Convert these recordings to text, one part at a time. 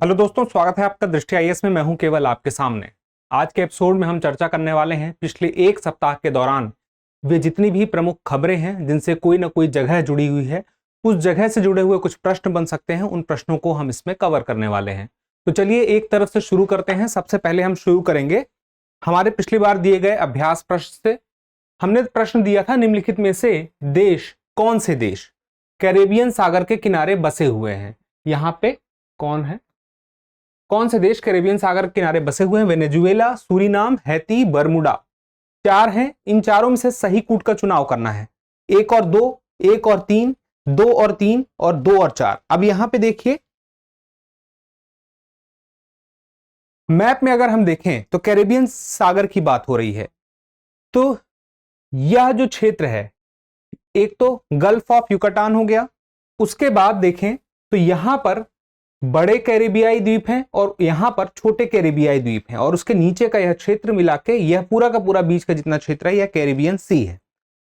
Hello दोस्तों, स्वागत है आपका दृष्टि आईएएस में। मैं हूं केवल आपके सामने। आज के एपिसोड में हम चर्चा करने वाले हैं पिछले एक सप्ताह के दौरान वे जितनी भी प्रमुख खबरें हैं जिनसे कोई ना कोई जगह जुड़ी हुई है, उस जगह से जुड़े हुए कुछ प्रश्न बन सकते हैं, उन प्रश्नों को हम इसमें कवर करने वाले हैं। तो चलिए एक तरफ से शुरू करते हैं। सबसे पहले हम शुरू करेंगे हमारे पिछली बार दिए गए अभ्यास प्रश्न से। हमने प्रश्न दिया था, निम्नलिखित में से देश कौन से देश कैरेबियन सागर के किनारे बसे हुए हैं। यहाँ पे कौन है, कौन से देश कैरेबियन सागर के किनारे बसे हुए हैं? Venezuela, Suriname, Haiti, Bermuda. चार हैं, इन चारों में से सही कूट का चुनाव करना है। एक और दो, एक और तीन, दो और तीन और दो और चार। अब यहां पे देखिए मैप में अगर हम देखें तो कैरेबियन सागर की बात हो रही है। तो यह जो क्षेत्र है, एक तो गल्फ ऑफ युकाटान हो गया, उसके बाद देखें तो यहां पर बड़े कैरेबियाई द्वीप हैं और यहां पर छोटे कैरेबियाई द्वीप हैं, और उसके नीचे का यह क्षेत्र मिला के यह पूरा का पूरा बीच का जितना क्षेत्र है यह कैरेबियन सी है।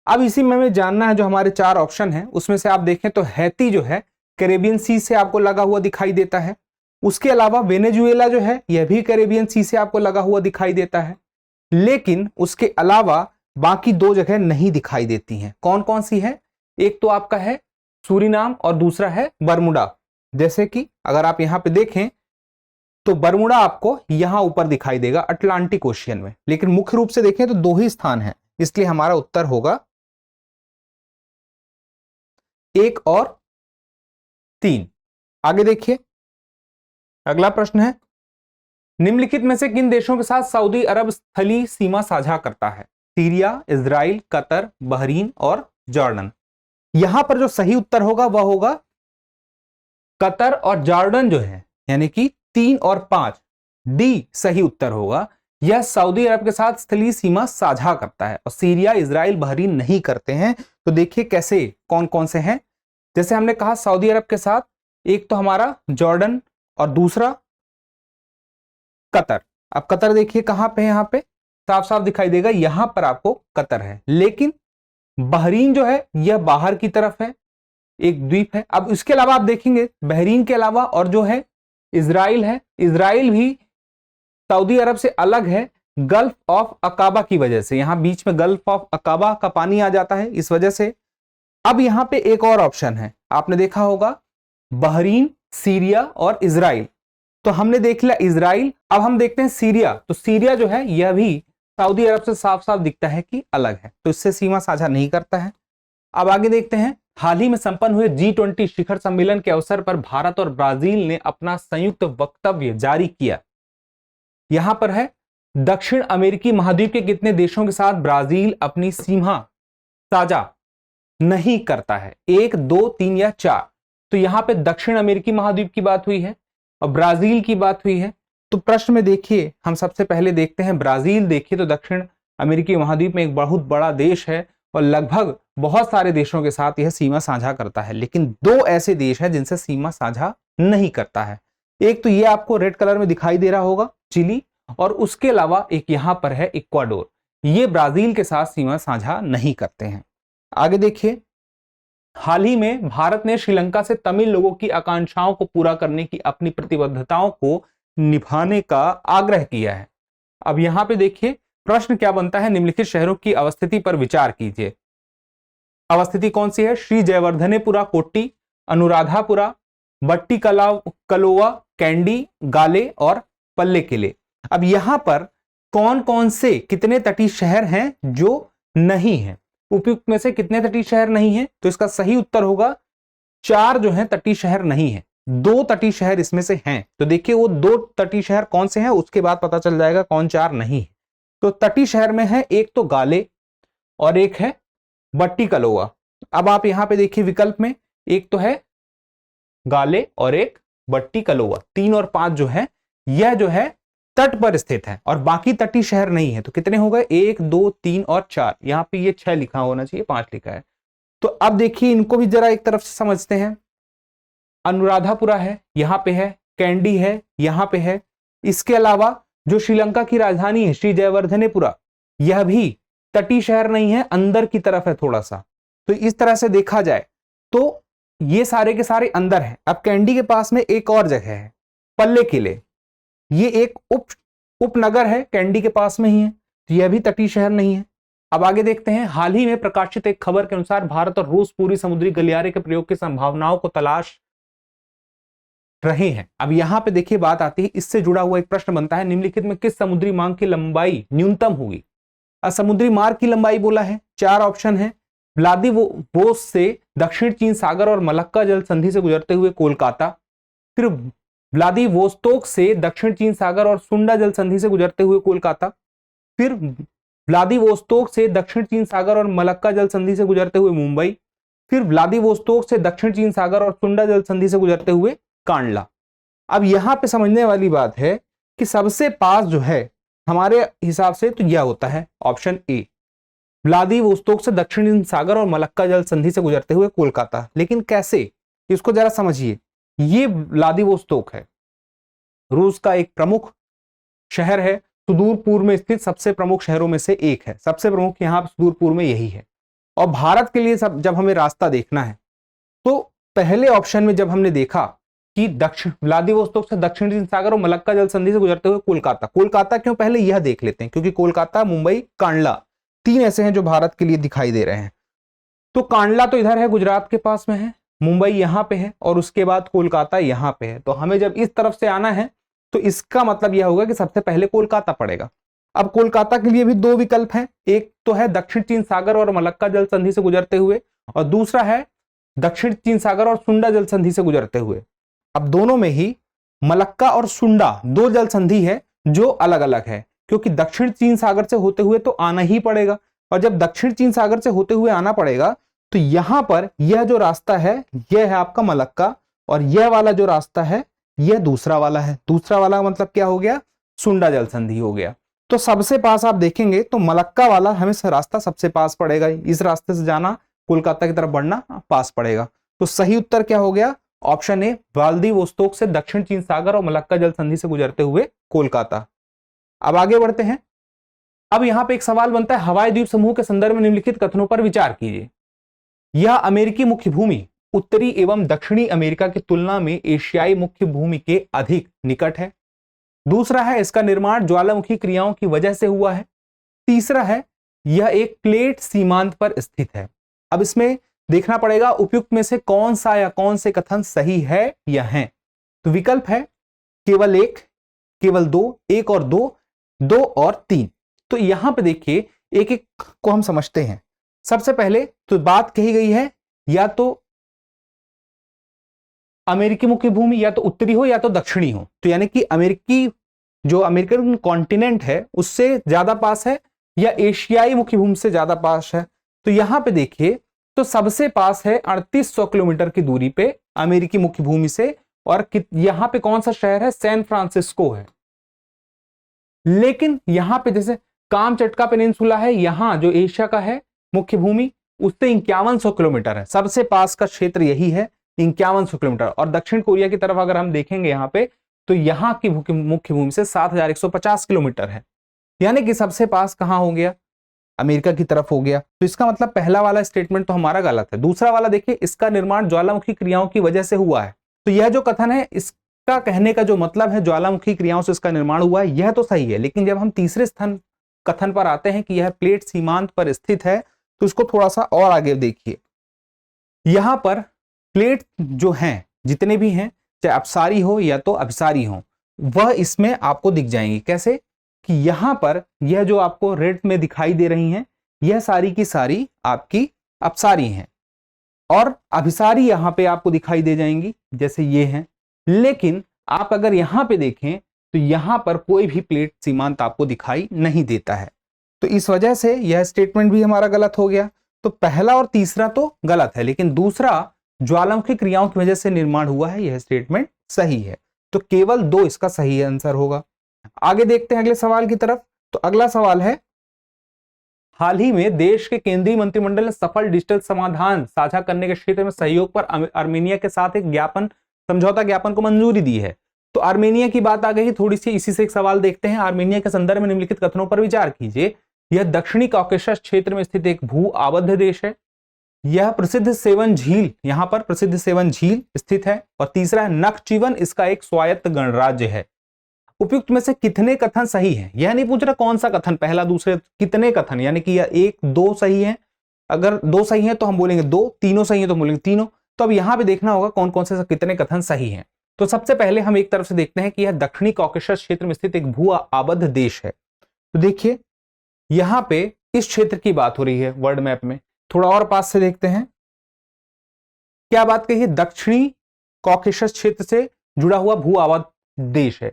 अब इसी में हमें जानना है, जो हमारे चार ऑप्शन हैं उसमें से आप देखें तो हैती जो है कैरेबियन सी से आपको लगा हुआ दिखाई देता है। उसके अलावा वेनेजुएला जो है यह भी कैरेबियन सी से आपको लगा हुआ दिखाई देता है, लेकिन उसके अलावा बाकी दो जगह नहीं दिखाई देती हैं। कौन कौन सी है? एक तो आपका है सूरीनाम और दूसरा है बर्मुडा। जैसे कि अगर आप यहां पे देखें तो बर्मुडा आपको यहां ऊपर दिखाई देगा अटलांटिक ओशियन में, लेकिन मुख्य रूप से देखें तो दो ही स्थान हैं, इसलिए हमारा उत्तर होगा एक और तीन। आगे देखिए अगला प्रश्न है, निम्नलिखित में से किन देशों के साथ सऊदी अरब स्थलीय सीमा साझा करता है? सीरिया, इजराइल, कतर, बहरीन और जॉर्डन। यहां पर जो सही उत्तर होगा वह होगा कतर और जॉर्डन जो है, यानी कि 3 और 5, डी सही उत्तर होगा। यह सऊदी अरब के साथ स्थलीय सीमा साझा करता है और सीरिया, इजराइल, बहरीन नहीं करते हैं। तो देखिए कैसे, कौन कौन से हैं। जैसे हमने कहा सऊदी अरब के साथ एक तो हमारा जॉर्डन और दूसरा कतर। अब कतर देखिए कहां पे है, यहां पे साफ साफ दिखाई देगा, यहां पर आपको कतर है। लेकिन बहरीन जो है यह बाहर की तरफ है, एक द्वीप है। अब इसके अलावा आप देखेंगे बहरीन के अलावा और जो है इजराइल है, इजराइल भी सऊदी अरब से अलग है गल्फ ऑफ अकाबा की वजह से। यहां बीच में गल्फ ऑफ अकाबा का पानी आ जाता है, इस वजह से। अब यहां पे एक और ऑप्शन है, आपने देखा होगा बहरीन, सीरिया और इजराइल। तो हमने देख लिया इजराइल। अब हम देखते हैं सीरिया। तो सीरिया जो है यह भी सऊदी अरब से साफ साफ दिखता है कि अलग है, तो इससे सीमा साझा नहीं करता है। अब आगे देखते हैं, हाल ही में संपन्न हुए G20 शिखर सम्मेलन के अवसर पर भारत और ब्राजील ने अपना संयुक्त वक्तव्य जारी किया। यहां पर है दक्षिण अमेरिकी महाद्वीप के कितने देशों के साथ ब्राजील अपनी सीमा साझा नहीं करता है? 1, 2, 3 या 4। तो यहां पे दक्षिण अमेरिकी महाद्वीप की बात हुई है और ब्राजील की बात हुई है। तो प्रश्न में देखिए हम सबसे पहले देखते हैं ब्राजील। देखिए तो दक्षिण अमेरिकी महाद्वीप में एक बहुत बड़ा देश है और लगभग बहुत सारे देशों के साथ यह सीमा साझा करता है, लेकिन दो ऐसे देश हैं जिनसे सीमा साझा नहीं करता है। एक तो ये आपको रेड कलर में दिखाई दे रहा होगा, चिली, और उसके अलावा एक यहां पर है इक्वाडोर। ये ब्राजील के साथ सीमा साझा नहीं करते हैं। आगे देखिए, हाल ही में भारत ने श्रीलंका से तमिल लोगों की आकांक्षाओं को पूरा करने की अपनी प्रतिबद्धताओं को निभाने का आग्रह किया है। अब यहां पे देखिए प्रश्न क्या बनता है, निम्नलिखित शहरों की अवस्थिति पर विचार कीजिए। अवस्थिति कौन सी है? श्री जयवर्धनेपुरा कोट्टी, अनुराधापुरा, बट्टी कलोवा, कैंडी, गाले और पल्ले किले। अब यहां पर कौन कौन से कितने तटीय शहर हैं जो नहीं हैं? उपयुक्त में से कितने तटीय शहर नहीं हैं? तो इसका सही उत्तर होगा 4 जो हैं तटीय शहर नहीं है, 2 तटीय शहर इसमें से हैं। तो देखिए वो 2 तटीय शहर कौन से हैं, उसके बाद पता चल जाएगा कौन 4 नहीं है। तो तटीय शहर में है एक तो गाले और एक है बट्टी कलोवा। अब आप यहां पे देखिए विकल्प में, एक तो है गाले और एक बट्टी कलोवा। 3 और 5 जो है यह जो है तट पर स्थित है और बाकी तटीय शहर नहीं है। तो कितने हो गए? 1, 2, 3 और 4। यहां पे ये 6 लिखा होना चाहिए, 5 लिखा है। तो अब देखिए इनको भी जरा एक तरफ से समझते हैं। अनुराधापुरा है, यहां पे है, कैंडी है, यहां पे है। इसके अलावा जो श्रीलंका की राजधानी है श्री जयवर्धनेपुरा, यह भी तटीय शहर नहीं है, अंदर की तरफ है थोड़ा सा। तो इस तरह से देखा जाए तो ये सारे के सारे अंदर हैं। अब कैंडी के पास में एक और जगह है, पल्ले किले, ये एक उपनगर है, कैंडी के पास में ही है, तो यह भी तटीय शहर नहीं है। अब आगे देखते हैं, हाल ही में प्रकाशित एक खबर के अनुसार भारत और रूस पूरी समुद्री गलियारे के प्रयोग की संभावनाओं को तलाश रहे हैं। अब यहां पे देखिए बात आती है, इससे जुड़ा हुआ एक प्रश्न बनता है, निम्नलिखित में किस समुद्री मार्ग की लंबाई न्यूनतम होगी? समुद्री मार्ग की लंबाई बोला है, 4 ऑप्शन है, व्लादिवोस्तोक से दक्षिण चीन सागर और मलक्का जल संधि से गुजरते हुए कोलकाता, फिर व्लादिवोस्तोक से दक्षिण चीन सागर और सुंडा जल संधि से गुजरते हुए कोलकाता, फिर व्लादिवोस्तोक से दक्षिण चीन सागर और मलक्का जल संधि से गुजरते हुए मुंबई, फिर व्लादिवोस्तोक से दक्षिण चीन सागर और सुंडा जल संधि से गुजरते हुए कांडला। अब यहां पे समझने वाली बात है कि सबसे पास जो है हमारे हिसाब से तो यह होता है ऑप्शन ए, व्लादिवोस्तोक से दक्षिण सागर और मलक्का जल संधि से गुजरते हुए कोलकाता। लेकिन कैसे, इसको जरा समझिए। ये व्लादिवोस्तोक है, रूस का एक प्रमुख शहर है, सुदूर पूर्व में स्थित सबसे प्रमुख शहरों में से एक है, सबसे प्रमुख यहाँ सुदूर पूर्व में यही है। और भारत के लिए जब हमें रास्ता देखना है तो पहले ऑप्शन में जब हमने देखा कि दक्षिण व्लादिवोस्तोक से दक्षिण चीन सागर और मलक्का जल संधि से गुजरते हुए कोलकाता, कोलकाता क्यों, पहले यह देख लेते हैं, क्योंकि कोलकाता, मुंबई, कांडला 3 ऐसे हैं जो भारत के लिए दिखाई दे रहे हैं। तो कांडला तो इधर है, गुजरात के पास में है, मुंबई यहां पे है और उसके बाद कोलकाता यहां पे है। तो हमें जब इस तरफ से आना है तो इसका मतलब यह होगा कि सबसे पहले कोलकाता पड़ेगा। अब कोलकाता के लिए भी 2 विकल्प हैं, एक तो है दक्षिण चीन सागर और मलक्का जल संधि से गुजरते हुए, और दूसरा है दक्षिण चीन सागर और सुंडा जल संधि से गुजरते हुए। अब दोनों में ही मलक्का और सुंडा 2 जल संधि है जो अलग अलग है, क्योंकि दक्षिण चीन सागर से होते हुए तो आना ही पड़ेगा, और जब दक्षिण चीन सागर से होते हुए आना पड़ेगा तो यहां पर यह जो रास्ता है यह है आपका मलक्का, और यह वाला जो रास्ता है यह दूसरा वाला है। दूसरा वाला मतलब क्या हो गया, सुंडा जल संधि हो गया। तो सबसे पास आप देखेंगे तो मलक्का वाला हमें रास्ता सबसे पास पड़ेगा, इस रास्ते से जाना, कोलकाता की तरफ बढ़ना पास पड़ेगा। तो सही उत्तर क्या हो गया, ऑप्शन ए, व्लादिवोस्तोक से दक्षिण चीन सागर और मलक्का जल संधि से गुजरते हुए कोलकाता। अब आगे बढ़ते हैं। अब यहां पे एक सवाल बनता है, हवाई द्वीप समूह के संदर्भ में निम्नलिखित कथनों पर विचार कीजिए। यह अमेरिकी मुख्य भूमि उत्तरी एवं दक्षिणी अमेरिका की तुलना में एशियाई मुख्य भूमि के अधिक निकट है। दूसरा है, इसका निर्माण ज्वालामुखी क्रियाओं की वजह से हुआ है। तीसरा है, यह एक प्लेट सीमांत पर स्थित है। अब इसमें देखना पड़ेगा उपयुक्त में से कौन सा या कौन से कथन सही है या है। तो विकल्प है केवल 1, केवल 2, 1 और 2, 2 और 3। तो यहां पे देखिए एक एक को हम समझते हैं। सबसे पहले तो बात कही गई है या तो अमेरिकी मुख्य भूमि या तो उत्तरी हो या तो दक्षिणी हो, तो यानी कि अमेरिकन कॉन्टिनेंट है उससे ज्यादा पास है या एशियाई मुख्य भूमि से ज्यादा पास है। तो यहां पे देखिए तो सबसे पास है 3800 किलोमीटर की दूरी पे अमेरिकी मुख्य भूमि से, और यहां पे कौन सा शहर है, सैन फ्रांसिस्को है। लेकिन यहां पे जैसे कामचटका पेनिनसुला है, यहां जो एशिया का है मुख्य भूमि उससे 5100 किलोमीटर है, सबसे पास का क्षेत्र यही है 5100 किलोमीटर। और दक्षिण कोरिया की तरफ अगर हम देखेंगे यहां पे तो यहां की मुख्य भूमि से 7150 किलोमीटर है, यानी कि सबसे पास कहां हो गया, अमेरिका की तरफ हो गया। तो इसका मतलब पहला वाला स्टेटमेंट तो हमारा गलत है। दूसरा वाला देखिए, इसका निर्माण ज्वालामुखी क्रियाओं की वजह से हुआ है, तो यह जो कथन है इसका कहने का जो मतलब है ज्वालामुखी क्रियाओं से इसका निर्माण हुआ है, यह तो सही है। लेकिन जब हम तीसरे स्थान कथन पर आते हैं कि यह प्लेट सीमांत पर स्थित है, तो इसको थोड़ा सा और आगे देखिए। यहां पर प्लेट जो हैं जितने भी हैं, चाहे अपसारी हो या तो अभिसारी हो, वह इसमें आपको दिख जाएंगी। कैसे कि यहां पर यह जो आपको रेड में दिखाई दे रही हैं, यह सारी की सारी आपकी अपसारी हैं, और अभिसारी यहां पे आपको दिखाई दे जाएंगी जैसे ये हैं। लेकिन आप अगर यहां पे देखें तो यहां पर कोई भी प्लेट सीमांत आपको दिखाई नहीं देता है। तो इस वजह से यह स्टेटमेंट भी हमारा गलत हो गया। तो पहला और तीसरा तो गलत है, लेकिन दूसरा ज्वालामुखी क्रियाओं की वजह से निर्माण हुआ है, यह स्टेटमेंट सही है। तो केवल 2 इसका सही आंसर होगा। आगे देखते हैं अगले सवाल की तरफ। तो अगला सवाल है, हाल ही में देश के केंद्रीय मंत्रिमंडल ने सफल डिजिटल समाधान साझा करने के क्षेत्र में सहयोग पर आर्मेनिया के साथ एक समझौता ज्ञापन को मंजूरी दी है। तो आर्मेनिया की बात आ गई, थोड़ी सी इसी से एक सवाल देखते हैं। आर्मेनिया के संदर्भ में निम्नलिखित कथनों पर विचार कीजिए। यह दक्षिणी कॉकेशस क्षेत्र में स्थित एक भू आबद्ध देश है, यह प्रसिद्ध सेवन झील, यहां पर प्रसिद्ध सेवन झील स्थित है। और तीसरा है नखचीवन, इसका एक स्वायत्त गणराज्य है। उपयुक्त में से कितने कथन सही हैं? यह नहीं पूछ रहा कौन सा कथन, पहला दूसरे, कितने कथन, यानी कि यह 1 2 सही है। अगर 2 सही है तो हम बोलेंगे 2, तीनों सही है तो बोलेंगे तीनों। तो अब यहां पे देखना होगा कौन कौन से कितने कथन सही हैं। तो सबसे पहले हम एक तरफ से देखते हैं कि यह दक्षिणी कॉकेशस क्षेत्र में स्थित एक भू आबद्ध देश है। तो देखिए यहां पे इस क्षेत्र की बात हो रही है वर्ल्ड मैप में। थोड़ा और पास से देखते हैं, क्या बात कही है? दक्षिणी कॉकेशस क्षेत्र से जुड़ा हुआ भू आबद्ध देश है।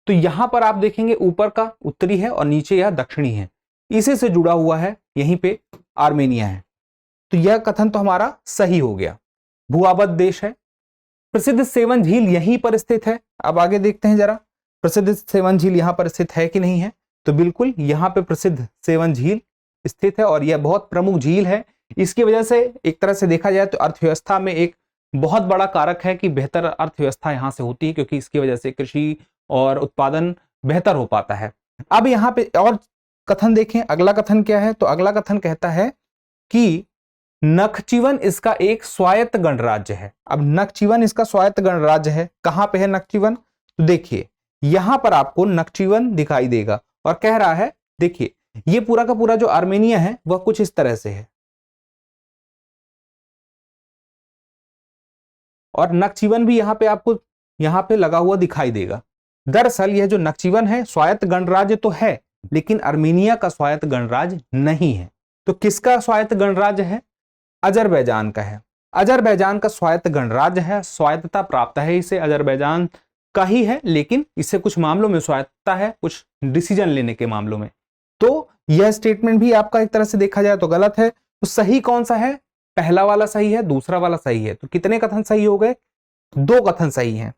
तो यहां पर आप देखेंगे ऊपर का उत्तरी है और नीचे यह दक्षिणी है, इसी से जुड़ा हुआ है, यहीं पे आर्मेनिया है। तो यह कथन तो हमारा सही हो गया, भू आबद्ध देश है। प्रसिद्ध सेवन झील यहीं पर स्थित है। अब आगे देखते हैं जरा, प्रसिद्ध सेवन झील यहां पर स्थित है कि नहीं है? तो बिल्कुल यहां पे प्रसिद्ध सेवन झील स्थित है और यह बहुत प्रमुख झील है। इसकी वजह से एक तरह से देखा जाए तो अर्थव्यवस्था में एक बहुत बड़ा कारक है कि बेहतर अर्थव्यवस्था यहां से होती है, क्योंकि इसकी वजह से कृषि और उत्पादन बेहतर हो पाता है। अब यहां पे और कथन देखें, अगला कथन क्या है? तो अगला कथन कहता है कि नखचीवन इसका एक स्वायत्त गणराज्य है। अब नखचीवन इसका स्वायत्त गणराज्य है, कहां पे है नखचीवन? तो देखिए यहां पर आपको नखचीवन दिखाई देगा और कह रहा है, देखिए ये पूरा का पूरा जो आर्मेनिया है वह कुछ इस तरह से है और नखचीवन भी यहां पे आपको यहां पे लगा हुआ दिखाई देगा। दरअसल यह जो नखचीवन है स्वायत्त गणराज्य तो है, लेकिन आर्मेनिया का स्वायत्त गणराज्य नहीं है। तो किसका स्वायत्त गणराज्य है? अजरबैजान का है। अजरबैजान का स्वायत्त गणराज्य है, स्वायत्तता प्राप्त है इसे, अजरबैजान का ही है, लेकिन इससे कुछ मामलों में स्वायत्तता है, कुछ डिसीजन लेने के मामलों में। तो यह स्टेटमेंट भी आपका एक तरह से देखा जाए तो गलत है। तो सही कौन सा है? पहला वाला सही है, दूसरा वाला सही है। तो कितने कथन सही हो गए? 2 कथन सही हैं।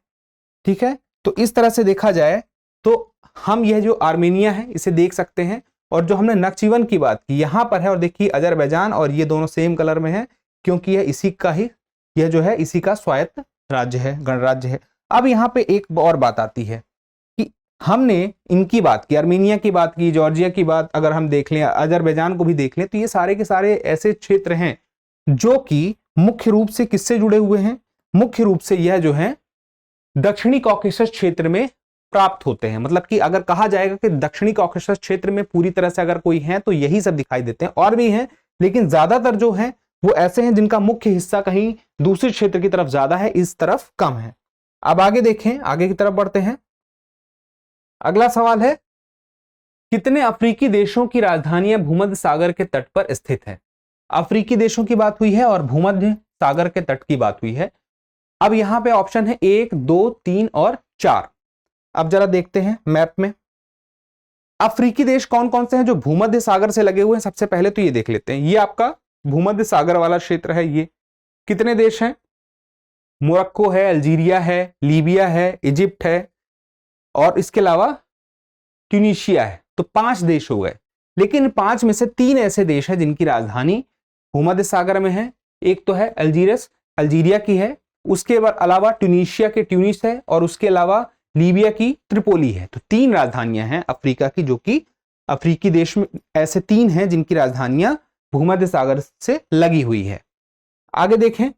ठीक है, तो इस तरह से देखा जाए तो हम यह जो आर्मेनिया है इसे देख सकते हैं, और जो हमने नखचीवन की बात की यहां पर है, और देखिए अजरबैजान और ये दोनों सेम कलर में है, क्योंकि यह इसी का ही, यह जो है इसी का स्वायत्त राज्य है, गणराज्य है। अब यहां पे एक और बात आती है कि हमने इनकी बात की, आर्मेनिया की बात की, जॉर्जिया की बात अगर हम देख लें, अजरबैजान को भी देख लें, तो ये सारे के सारे ऐसे क्षेत्र हैं जो कि मुख्य रूप से किससे जुड़े हुए हैं? मुख्य रूप से यह जो है दक्षिणी कॉकेशस क्षेत्र में प्राप्त होते हैं। मतलब कि अगर कहा जाएगा कि दक्षिणी कॉकेशस क्षेत्र में पूरी तरह से अगर कोई है तो यही सब दिखाई देते हैं, और भी हैं, लेकिन ज्यादातर जो है वो ऐसे हैं जिनका मुख्य हिस्सा कहीं दूसरे क्षेत्र की तरफ ज्यादा है, इस तरफ कम है। अब आगे देखें, आगे की तरफ बढ़ते हैं। अगला सवाल है, कितने अफ्रीकी देशों की राजधानियां भूमध्य सागर के तट पर स्थित है? अफ्रीकी देशों की बात हुई है और भूमध्य सागर के तट की बात हुई है। अब यहां पे ऑप्शन है 1 2 3 और 4। अब जरा देखते हैं मैप में अफ्रीकी देश कौन कौन से हैं जो भूमध्य सागर से लगे हुए हैं। सबसे पहले तो ये देख लेते हैं, ये आपका भूमध्य सागर वाला क्षेत्र है। ये कितने देश हैं? मोरक्को है, अल्जीरिया है, लीबिया है, इजिप्ट है और इसके अलावा ट्यूनीशिया है। तो 5 देश हो गए, लेकिन 5 में से 3 ऐसे देश हैं जिनकी राजधानी भूमध्य सागर में है। एक तो है अल्जीरस, अल्जीरिया की है, उसके अलावा ट्यूनीशिया के ट्यूनिस है, और उसके अलावा लीबिया की त्रिपोली है। तो 3 राजधानियां हैं अफ्रीका की, जो कि अफ्रीकी देश में ऐसे 3 हैं जिनकी राजधानियां भूमध्य सागर से लगी हुई है। आगे देखें,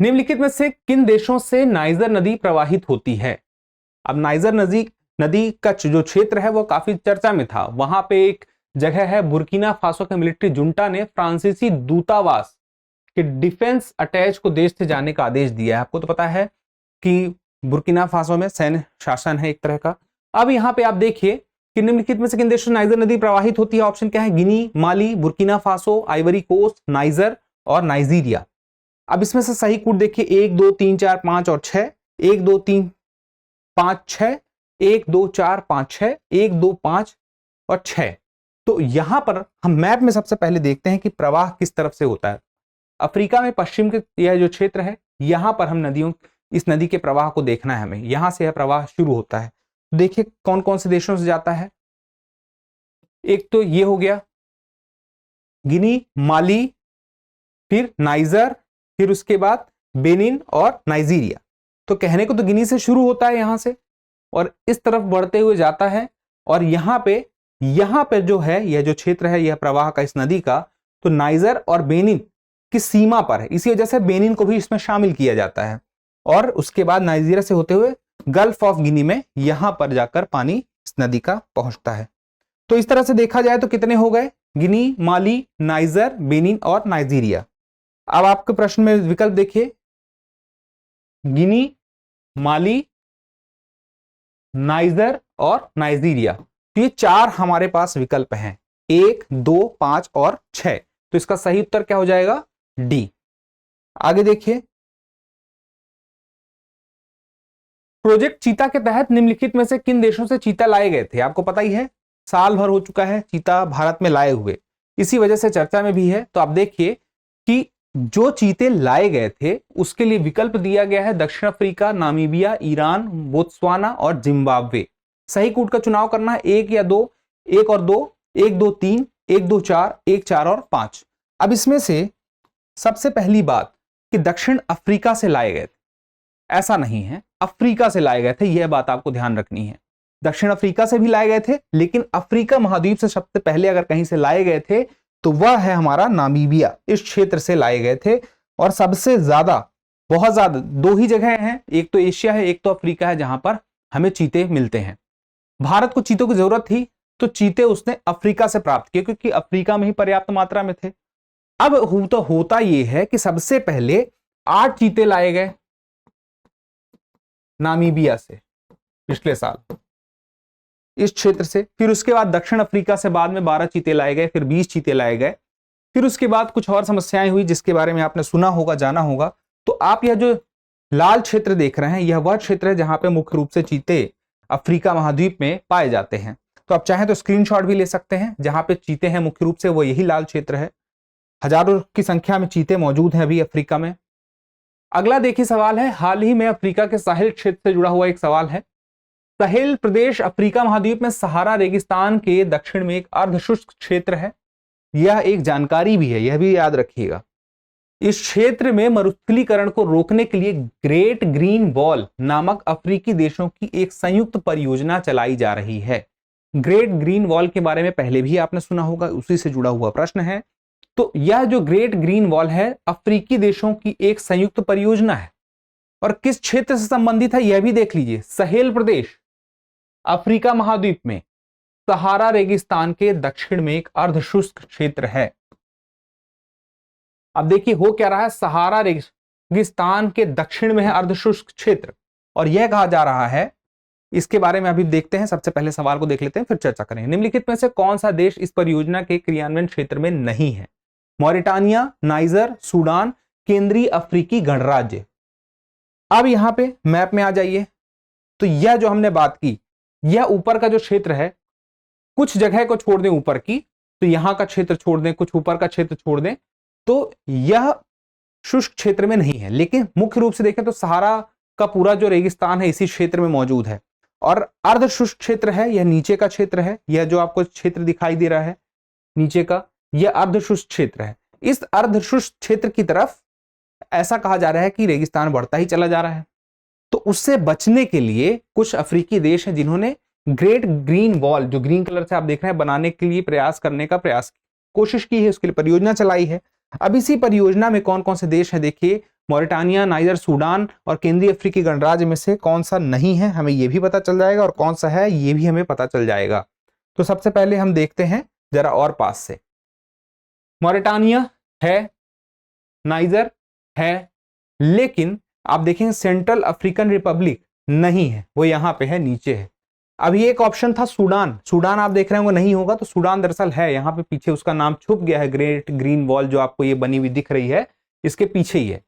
निम्नलिखित में से किन देशों से नाइजर नदी प्रवाहित होती है? अब नाइजर नदी का जो क्षेत्र है वो काफी चर्चा में था। वहां पे एक जगह है, बुर्किना फासो के मिलिट्री जुंटा ने फ्रांसीसी दूतावास के डिफेंस अटैच को देश से जाने का आदेश दिया है। आपको तो पता है कि बुर्किना फासो में सैन्य शासन है एक तरह का। अब यहां पे आप देखिए कि निम्नलिखित में से किन देशों से नाइजर नदी प्रवाहित होती है। ऑप्शन क्या है? Guinea, Mali, Burkina Faso, Ivory Coast, Niger और नाइजीरिया। अब इसमें से सही कूट देखिए, 1 2 3 4 5 और 6, 1 2 3 5 6, 1 2 4 5 6, 1 2 5 और 6। तो यहां पर हम मैप में सबसे पहले देखते हैं कि प्रवाह किस तरफ से होता है। अफ्रीका में पश्चिम के यह जो क्षेत्र है, यहां पर हम इस नदी के प्रवाह को देखना है हमें। यहां से यह प्रवाह शुरू होता है। देखिए कौन कौन से देशों से जाता है। एक तो ये हो गया गिनी, माली, फिर नाइजर, फिर उसके बाद बेनिन और नाइजीरिया। तो कहने को तो गिनी से शुरू होता है यहां से और इस तरफ बढ़ते हुए जाता है, और यहां पे जो है यह जो क्षेत्र है यह प्रवाह का इस नदी का, तो नाइजर और बेनिन की सीमा पर है, इसी वजह से बेनिन को भी इसमें शामिल किया जाता है। और उसके बाद नाइजीरिया से होते हुए गल्फ ऑफ गिनी में यहां पर जाकर पानी इस नदी का पहुंचता है। तो इस तरह से देखा जाए तो कितने हो गए, गिनी, माली, नाइजर, बेनिन और नाइजीरिया। अब आपके प्रश्न में विकल्प देखिए, गिनी, माली, नाइजर और नाइजीरिया, तो ये 4 हमारे पास विकल्प हैं, 1, 2, 5 और 6। तो इसका सही उत्तर क्या हो जाएगा, डी। आगे देखिए, प्रोजेक्ट चीता के तहत निम्नलिखित में से किन देशों से चीता लाए गए थे। आपको पता ही है, साल भर हो चुका है चीता भारत में लाए हुए, इसी वजह से चर्चा में भी है। तो आप देखिए कि जो चीते लाए गए थे उसके लिए विकल्प दिया गया है दक्षिण अफ्रीका, नामीबिया, ईरान, बोत्सवाना और जिम्बाब्वे। सही कूट का चुनाव करना है, 1 या 2, 1 और 2, 1, 2, 3, 1, 2, 4, 1, 4 और 5। अब इसमें से सबसे पहली बात कि दक्षिण अफ्रीका से लाए गए थे, ऐसा नहीं है, अफ्रीका से लाए गए थे, यह बात आपको ध्यान रखनी है। दक्षिण अफ्रीका से भी लाए गए थे, लेकिन अफ्रीका महाद्वीप से सबसे पहले अगर कहीं से लाए गए थे तो वह है हमारा नामीबिया, इस क्षेत्र से लाए गए थे। और सबसे ज्यादा, बहुत ज्यादा 2 ही जगह हैं, एक तो एशिया है, एक तो अफ्रीका है, जहां पर हमें चीते मिलते हैं। भारत को चीतों की जरूरत थी तो चीते उसने अफ्रीका से प्राप्त किए, क्योंकि अफ्रीका में ही पर्याप्त मात्रा में थे। अब होता यह है कि सबसे पहले 8 चीते लाए गए नामीबिया से पिछले साल, इस क्षेत्र से। फिर उसके बाद दक्षिण अफ्रीका से बाद में 12 चीते लाए गए, फिर 20 चीते लाए गए। फिर उसके बाद कुछ और समस्याएं हुई जिसके बारे में आपने सुना होगा, जाना होगा। तो आप यह जो लाल क्षेत्र देख रहे हैं, यह वह क्षेत्र है जहां पे मुख्य रूप से चीते अफ्रीका महाद्वीप में पाए जाते हैं। तो आप चाहें तो स्क्रीनशॉट भी ले सकते हैं, जहां पे चीते हैं मुख्य रूप से वो यही लाल क्षेत्र है। हजारों की संख्या में चीते मौजूद हैं अभी अफ्रीका में। अगला देखिए सवाल है, हाल ही में अफ्रीका के साहिल क्षेत्र से जुड़ा हुआ एक सवाल है। साहेल प्रदेश अफ्रीका महाद्वीप में सहारा रेगिस्तान के दक्षिण में एक अर्धशुष्क क्षेत्र है। यह एक जानकारी भी है, यह भी याद रखिएगा। इस क्षेत्र में मरुस्थलीकरण को रोकने के लिए ग्रेट ग्रीन वॉल नामक अफ्रीकी देशों की एक संयुक्त परियोजना चलाई जा रही है। ग्रेट ग्रीन वॉल के बारे में पहले भी आपने सुना होगा, उसी से जुड़ा हुआ प्रश्न है। तो यह जो ग्रेट ग्रीन वॉल है अफ्रीकी देशों की एक संयुक्त परियोजना है, और किस क्षेत्र से संबंधित है यह भी देख लीजिए। साहेल प्रदेश अफ्रीका महाद्वीप में सहारा रेगिस्तान के दक्षिण में एक अर्धशुष्क क्षेत्र है। अब देखिए हो क्या रहा है, सहारा रेगिस्तान के दक्षिण में है अर्धशुष्क क्षेत्र, और यह कहा जा रहा है, इसके बारे में अभी देखते हैं। सबसे पहले सवाल को देख लेते हैं, फिर चर्चा करेंगे। निम्नलिखित में से कौन सा देश इस परियोजना के क्रियान्वयन क्षेत्र में नहीं है। मॉरिटानिया, नाइजर, सूडान, केंद्रीय अफ्रीकी गणराज्य। अब यहां पे मैप में आ जाइए, तो यह जो हमने बात की, यह ऊपर का जो क्षेत्र है, कुछ जगह को छोड़ दें ऊपर की, तो यहां का क्षेत्र छोड़ दें, कुछ ऊपर का क्षेत्र छोड़ दें, तो यह शुष्क क्षेत्र में नहीं है। लेकिन मुख्य रूप से देखें तो सहारा का पूरा जो रेगिस्तान है इसी क्षेत्र में मौजूद है। और अर्ध शुष्क क्षेत्र है, यह नीचे का क्षेत्र है, यह जो आपको क्षेत्र दिखाई दे रहा है नीचे का, यह अर्ध शुष्क क्षेत्र है। इस अर्ध शुष्क क्षेत्र की तरफ ऐसा कहा जा रहा है कि रेगिस्तान बढ़ता ही चला जा रहा है। तो उससे बचने के लिए कुछ अफ्रीकी देश हैं जिन्होंने ग्रेट ग्रीन वॉल, जो ग्रीन कलर से आप देख रहे हैं, बनाने के लिए कोशिश की है, उसके लिए परियोजना चलाई है। अब इसी परियोजना में कौन कौन से देश हैं देखिए, मॉरिटानिया, नाइजर, सूडान और केंद्रीय अफ्रीकी गणराज्य में से कौन सा नहीं है, हमें यह भी पता चल जाएगा, और कौन सा है यह भी हमें पता चल जाएगा। तो सबसे पहले हम देखते हैं जरा और पास से। मॉरिटानिया है, नाइजर है, लेकिन आप देखेंगे सेंट्रल अफ्रीकन रिपब्लिक नहीं है, वो यहां पे है, नीचे है। अभी एक ऑप्शन था सूडान, सूडान आप देख रहे होंगे नहीं होगा, तो सूडान दरअसल है यहाँ पे, पीछे उसका नाम छुप गया है। ग्रेट ग्रीन वॉल जो आपको ये बनी हुई दिख रही है, इसके पीछे ही है।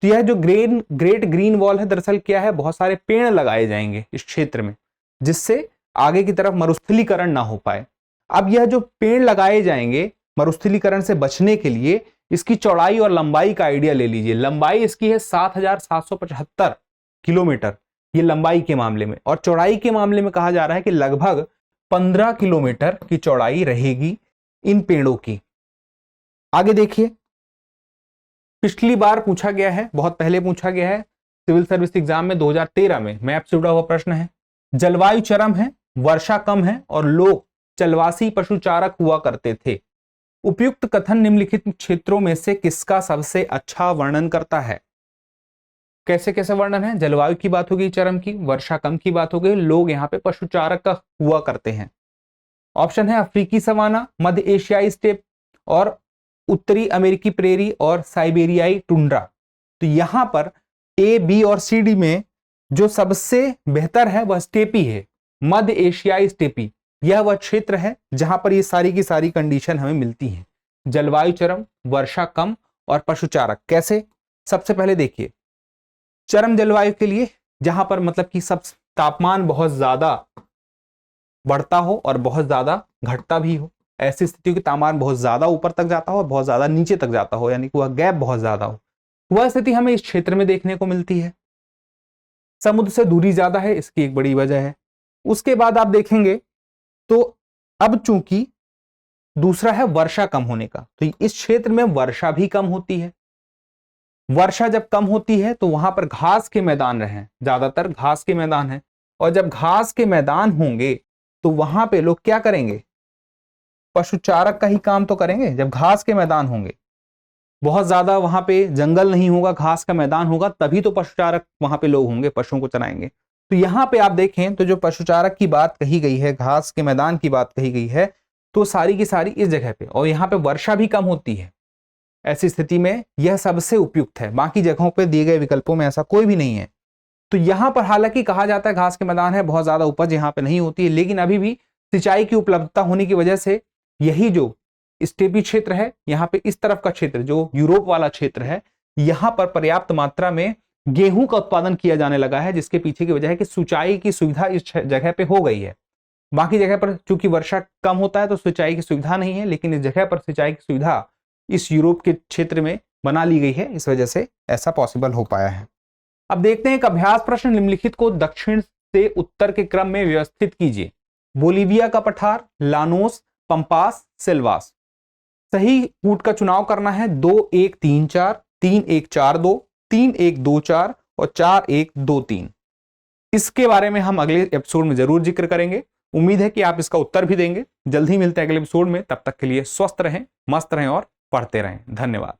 तो यह जो ग्रेट ग्रीन वॉल है, दरअसल क्या है, बहुत सारे पेड़ लगाए जाएंगे इस क्षेत्र में, जिससे आगे की तरफ मरुस्थलीकरण ना हो पाए। अब यह जो पेड़ लगाए जाएंगे मरुस्थलीकरण से बचने के लिए, इसकी चौड़ाई और लंबाई का आइडिया ले लीजिए। लंबाई इसकी है 7,775 किलोमीटर, ये लंबाई के मामले में, और चौड़ाई के मामले में कहा जा रहा है कि लगभग 15 किलोमीटर की चौड़ाई रहेगी इन पेड़ों की। आगे देखिए, पिछली बार पूछा गया है, बहुत पहले पूछा गया है सिविल सर्विस एग्जाम में 2013 में, मैप से जुड़ा हुआ प्रश्न है। जलवायु चरम है, वर्षा कम है और लोग चलवासी पशुचारक हुआ करते थे। उपयुक्त कथन निम्नलिखित क्षेत्रों में से किसका सबसे अच्छा वर्णन करता है? कैसे कैसे वर्णन है? जलवायु की बात हो गई, चरम की, वर्षा कम की बात हो गई, लोग यहाँ पे पशुचारक का हुआ करते हैं। ऑप्शन है अफ्रीकी सवाना, मध्य एशियाई स्टेप और उत्तरी अमेरिकी प्रेरी और साइबेरियाई टुंड्रा। तो यहां पर ए, बी और सी, डी में जो सबसे बेहतर है वह स्टेपी है, मध्य एशियाई स्टेपी। यह वह क्षेत्र है जहां पर ये सारी की सारी कंडीशन हमें मिलती हैं, जलवायु चरम, वर्षा कम और पशुचारक। कैसे? सबसे पहले देखिए, चरम जलवायु के लिए जहां पर मतलब कि सब तापमान बहुत ज्यादा बढ़ता हो और बहुत ज्यादा घटता भी हो, ऐसी स्थितियों की तापमान बहुत ज्यादा ऊपर तक जाता हो और बहुत ज्यादा नीचे तक जाता हो, यानी कि वह गैप बहुत ज्यादा हो, वह स्थिति हमें इस क्षेत्र में देखने को मिलती है। समुद्र से दूरी ज्यादा है, इसकी एक बड़ी वजह है। उसके बाद आप देखेंगे तो अब चूंकि दूसरा है वर्षा कम होने का, तो इस क्षेत्र में वर्षा भी कम होती है। वर्षा जब कम होती है तो वहां पर घास के मैदान रहे, ज्यादातर घास के मैदान है, और जब घास के मैदान होंगे तो वहां पे लोग क्या करेंगे? पशुचारक का ही काम तो करेंगे। जब घास के मैदान होंगे, बहुत ज्यादा वहां पे जंगल नहीं होगा, घास का मैदान होगा, तभी तो पशुचारक वहां पे लोग होंगे, पशुओं को चराएंगे। तो यहां पे आप देखें तो जो पशुचारक की बात कही गई है, घास के मैदान की बात कही गई है, तो सारी की सारी इस जगह पे, और यहाँ पे वर्षा भी कम होती है। ऐसी स्थिति में यह सबसे उपयुक्त है, बाकी जगहों पे दिए गए विकल्पों में ऐसा कोई भी नहीं है। तो यहां पर हालांकि कहा जाता है घास के मैदान है, बहुत ज्यादा उपज यहाँ पे नहीं होती है, लेकिन अभी भी सिंचाई की उपलब्धता होने की वजह से यही जो स्टेपी क्षेत्र है, यहाँ पे इस तरफ का क्षेत्र जो यूरोप वाला क्षेत्र है, यहाँ पर पर्याप्त मात्रा में गेहूं का उत्पादन किया जाने लगा है, जिसके पीछे की वजह है कि सिंचाई की सुविधा इस जगह पे हो गई है। बाकी जगह पर चूंकि वर्षा कम होता है तो सिंचाई की सुविधा नहीं है, लेकिन इस जगह पर सिंचाई की सुविधा इस यूरोप के क्षेत्र में बना ली गई है, इस वजह से ऐसा पॉसिबल हो पाया है। अब देखते हैं एक अभ्यास प्रश्न, निम्नलिखित को दक्षिण से उत्तर के क्रम में व्यवस्थित कीजिए। बोलीविया का पठार, लानोस, पंपास, सिल्वास। सही रूट का चुनाव करना है। 2 1 3 4, 3 1 4 2, 3 1 2 4 और 4 1 2 3। इसके बारे में हम अगले एपिसोड में जरूर जिक्र करेंगे। उम्मीद है कि आप इसका उत्तर भी देंगे। जल्द ही मिलते हैं अगले एपिसोड में, तब तक के लिए स्वस्थ रहें, मस्त रहें और पढ़ते रहें। धन्यवाद।